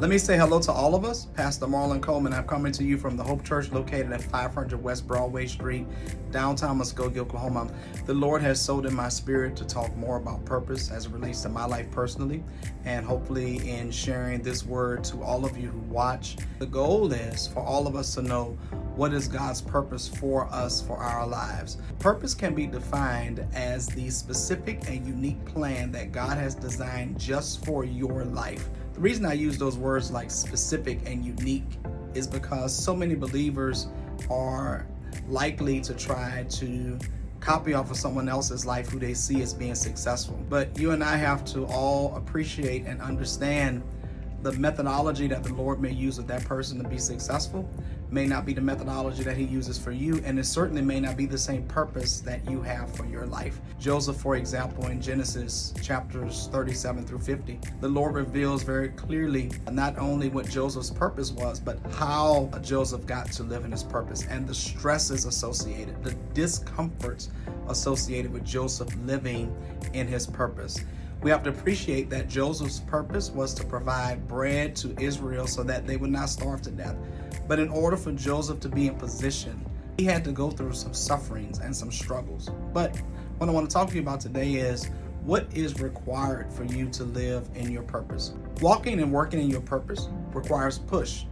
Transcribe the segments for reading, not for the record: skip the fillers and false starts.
Let me say hello to all of us. Pastor Marlon Coleman. I'm coming to you from the Hope Church located at 500 West Broadway Street, downtown Muskogee, Oklahoma. The Lord has sowed in my spirit to talk more about purpose as it relates to my life personally, and hopefully in sharing this word to all of you who watch. The goal is for all of us to know what is God's purpose for us, for our lives. Purpose can be defined as the specific and unique plan that God has designed just for your life. The reason I use those words like specific and unique is because so many believers are likely to try to copy off of someone else's life who they see as being successful. But you and I have to all appreciate and understand the methodology that the Lord may use with that person to be successful may not be the methodology that he uses for you, and it certainly may not be the same purpose that you have for your life. Joseph, for example, in Genesis chapters 37 through 50, the Lord reveals very clearly not only what Joseph's purpose was, but how Joseph got to live in his purpose and the stresses associated, the discomforts associated with Joseph living in his purpose. We have to appreciate that Joseph's purpose was to provide bread to Israel so that they would not starve to death. But in order for Joseph to be in position, he had to go through some sufferings and some struggles. But what I want to talk to you about today is what is required for you to live in your purpose. Walking and working in your purpose requires push.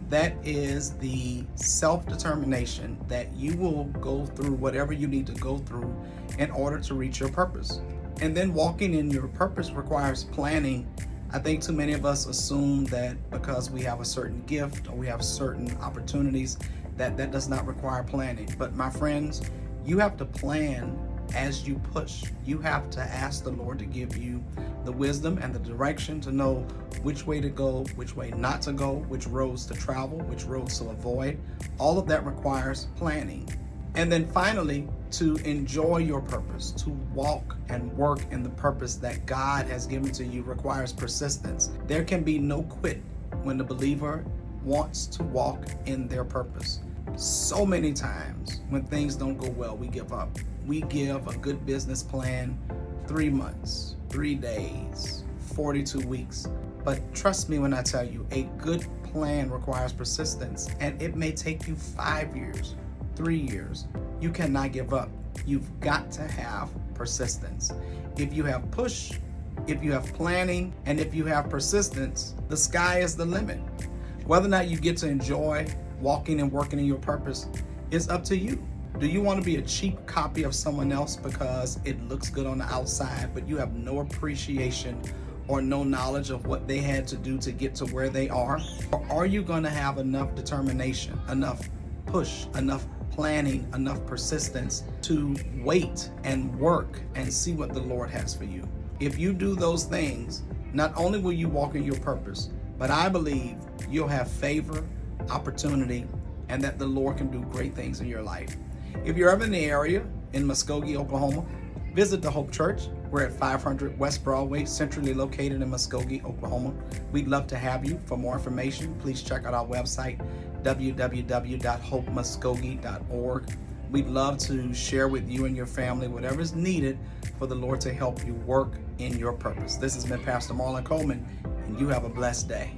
That is the self-determination that you will go through whatever you need to go through in order to reach your purpose. And then walking in your purpose requires planning. I think too many of us assume that because we have a certain gift or we have certain opportunities that does not require planning. But my friends, you have to plan as you push. You have to ask the Lord to give you the wisdom and the direction to know which way to go, which way not to go, which roads to travel, which roads to avoid. All of that requires planning. And then finally, to enjoy your purpose, to walk and work in the purpose that God has given to you requires persistence. There can be no quit when the believer wants to walk in their purpose. So many times when things don't go well, we give up. We give a good business plan 3 months, 3 days, 42 weeks. But trust me when I tell you, a good plan requires persistence, and it may take you 5 years, 3 years. You cannot give up. You've got to have persistence. If you have push, if you have planning, and if you have persistence, the sky is the limit. Whether or not you get to enjoy walking and working in your purpose is up to you. Do you want to be a cheap copy of someone else because it looks good on the outside, but you have no appreciation or no knowledge of what they had to do to get to where they are? Or are you going to have enough determination, enough push, enough planning, enough persistence to wait and work and see what the Lord has for you? If you do those things, not only will you walk in your purpose, but I believe you'll have favor, opportunity, and that the Lord can do great things in your life. If you're ever in the area in Muskogee, Oklahoma, visit the Hope Church. We're at 500 West Broadway, centrally located in Muskogee, Oklahoma. We'd love to have you. For more information, please check out our website, www.hopemuskogee.org. We'd love to share with you and your family whatever is needed for the Lord to help you work in your purpose. This has been Pastor Marlon Coleman, and you have a blessed day.